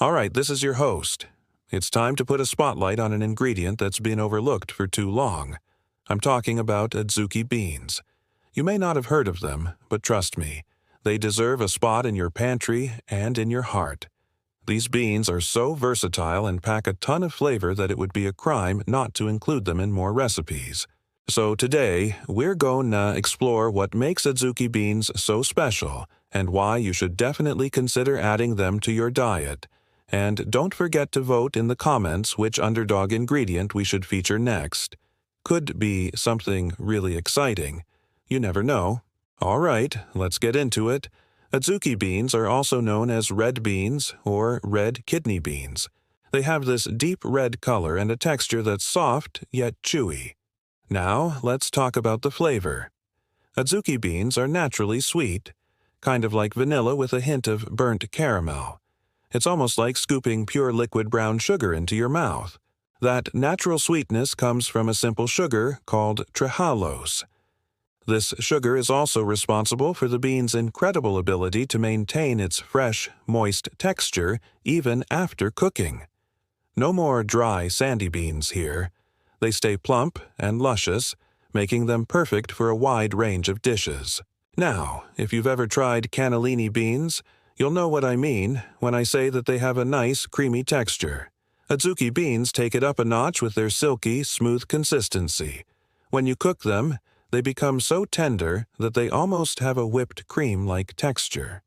All right, this is your host. It's time to put a spotlight on an ingredient that's been overlooked for too long. I'm talking about Adzuki beans. You may not have heard of them, but trust me, they deserve a spot in your pantry and in your heart. These beans are so versatile and pack a ton of flavor that it would be a crime not to include them in more recipes. So today, we're going to explore what makes Adzuki beans so special and why you should definitely consider adding them to your diet. And don't forget to vote in the comments which underdog ingredient we should feature next. Could be something really exciting. You never know. All right, let's get into it. Adzuki beans are also known as red beans or red kidney beans. They have this deep red color and a texture that's soft yet chewy. Now, let's talk about the flavor. Adzuki beans are naturally sweet, kind of like vanilla with a hint of burnt caramel. It's almost like scooping pure liquid brown sugar into your mouth. That natural sweetness comes from a simple sugar called trehalose. This sugar is also responsible for the bean's incredible ability to maintain its fresh, moist texture even after cooking. No more dry, sandy beans here. They stay plump and luscious, making them perfect for a wide range of dishes. Now, if you've ever tried cannellini beans, you'll know what I mean when I say that they have a nice, creamy texture. Adzuki beans take it up a notch with their silky, smooth consistency. When you cook them, they become so tender that they almost have a whipped cream-like texture.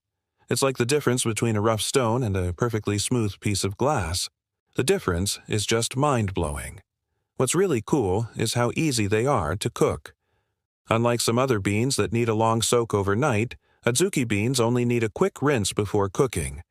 It's like the difference between a rough stone and a perfectly smooth piece of glass. The difference is just mind-blowing. What's really cool is how easy they are to cook. Unlike some other beans that need a long soak overnight, Adzuki beans only need a quick rinse before cooking.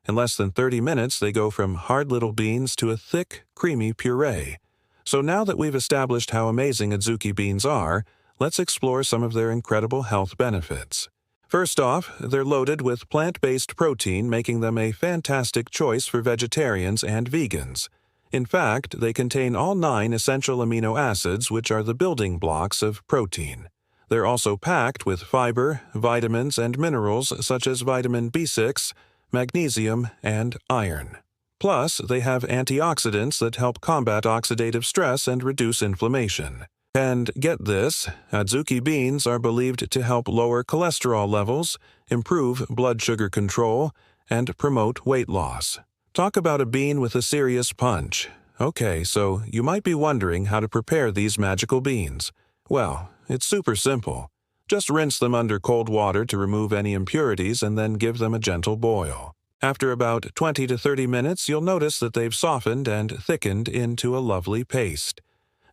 In less than 30 minutes, they go from hard little beans to a thick, creamy puree. So now that we've established how amazing Adzuki beans are, let's explore some of their incredible health benefits. First off, they're loaded with plant-based protein, making them a fantastic choice for vegetarians and vegans. In fact, they contain all 9 essential amino acids, which are the building blocks of protein. They're also packed with fiber, vitamins, and minerals such as vitamin B6, magnesium, and iron. Plus, they have antioxidants that help combat oxidative stress and reduce inflammation. And get this, Adzuki beans are believed to help lower cholesterol levels, improve blood sugar control, and promote weight loss. Talk about a bean with a serious punch. Okay, so you might be wondering how to prepare these magical beans. Well, it's super simple. Just rinse them under cold water to remove any impurities and then give them a gentle boil. After about 20 to 30 minutes, you'll notice that they've softened and thickened into a lovely paste.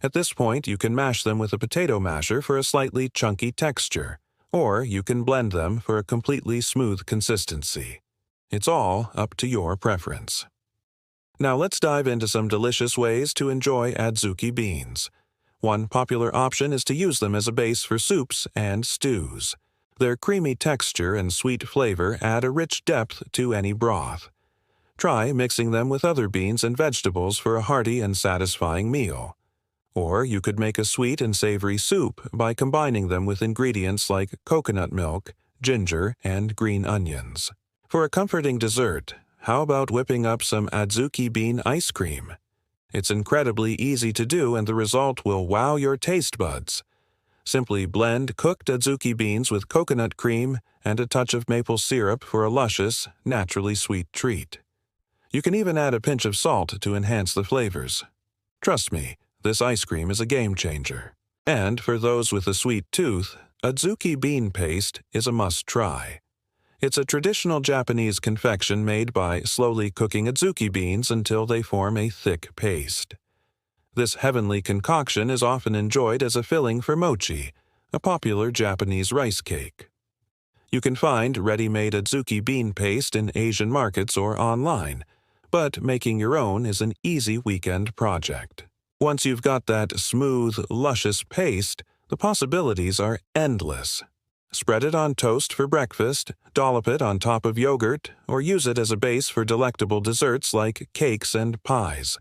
At this point, you can mash them with a potato masher for a slightly chunky texture, or you can blend them for a completely smooth consistency. It's all up to your preference. Now let's dive into some delicious ways to enjoy Adzuki beans. One popular option is to use them as a base for soups and stews. Their creamy texture and sweet flavor add a rich depth to any broth. Try mixing them with other beans and vegetables for a hearty and satisfying meal. Or you could make a sweet and savory soup by combining them with ingredients like coconut milk, ginger, and green onions. For a comforting dessert, how about whipping up some Adzuki bean ice cream? It's incredibly easy to do and the result will wow your taste buds. Simply blend cooked Adzuki beans with coconut cream and a touch of maple syrup for a luscious, naturally sweet treat. You can even add a pinch of salt to enhance the flavors. Trust me, this ice cream is a game changer. And for those with a sweet tooth, Adzuki bean paste is a must-try. It's a traditional Japanese confection made by slowly cooking Adzuki beans until they form a thick paste. This heavenly concoction is often enjoyed as a filling for mochi, a popular Japanese rice cake. You can find ready-made Adzuki bean paste in Asian markets or online, but making your own is an easy weekend project. Once you've got that smooth, luscious paste, the possibilities are endless. Spread it on toast for breakfast, dollop it on top of yogurt, or use it as a base for delectable desserts like cakes and pies.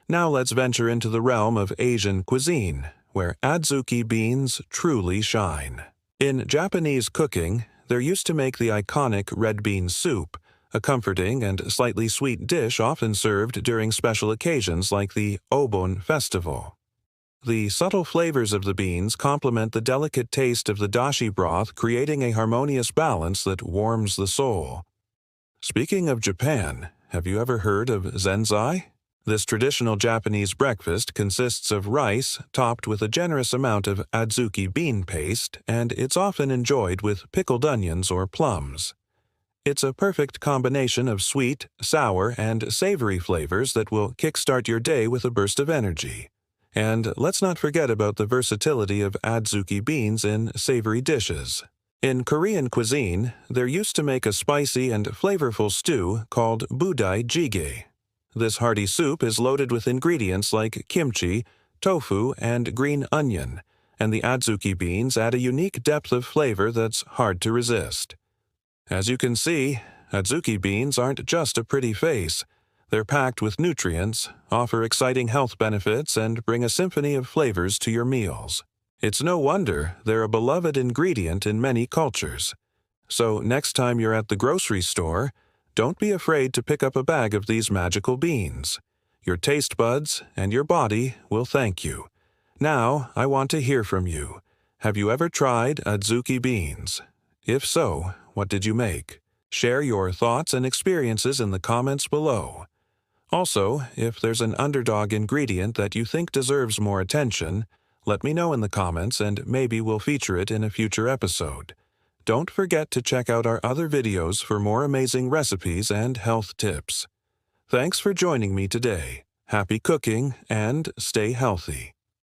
Now let's venture into the realm of Asian cuisine, where Adzuki beans truly shine. In Japanese cooking, they're used to make the iconic red bean soup, a comforting and slightly sweet dish often served during special occasions like the Obon festival. The subtle flavors of the beans complement the delicate taste of the dashi broth, creating a harmonious balance that warms the soul. Speaking of Japan, have you ever heard of zenzai? This traditional Japanese breakfast consists of rice topped with a generous amount of Adzuki bean paste, and it's often enjoyed with pickled onions or plums. It's a perfect combination of sweet, sour, and savory flavors that will kickstart your day with a burst of energy. And let's not forget about the versatility of Adzuki beans in savory dishes. In Korean cuisine, they're used to make a spicy and flavorful stew called budai jjigae. This hearty soup is loaded with ingredients like kimchi, tofu, and green onion, and the Adzuki beans add a unique depth of flavor that's hard to resist. As you can see, Adzuki beans aren't just a pretty face. They're packed with nutrients, offer exciting health benefits, and bring a symphony of flavors to your meals. It's no wonder they're a beloved ingredient in many cultures. So next time you're at the grocery store, don't be afraid to pick up a bag of these magical beans. Your taste buds and your body will thank you. Now, I want to hear from you. Have you ever tried Adzuki beans? If so, what did you make? Share your thoughts and experiences in the comments below. Also, if there's an underdog ingredient that you think deserves more attention, let me know in the comments and maybe we'll feature it in a future episode. Don't forget to check out our other videos for more amazing recipes and health tips. Thanks for joining me today. Happy cooking and stay healthy.